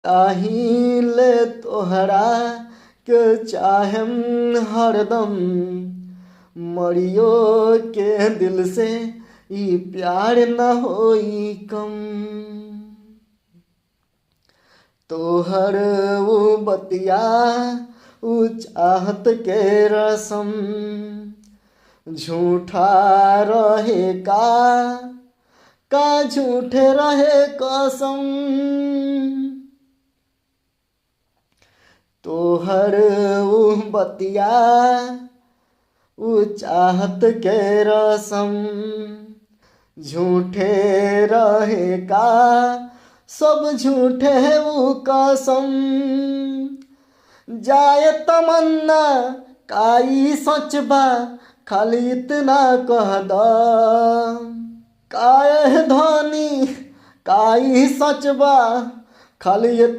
चाहिले तोहरा के चाहम हरदम, मरियो के दिल से ई प्यार न होई कम। तोहर वो बतिया ऊ चाहत के रसम, झूठा रहे का झूठे रहे कसम। तोहर वो बतिया ऊ चाहत के रसम, झूठे रहे का सब झूठे वो कसम। जाए तमन्ना काई सच बा, खाली इतना कह द। काहे धनी काई सच बा, खाली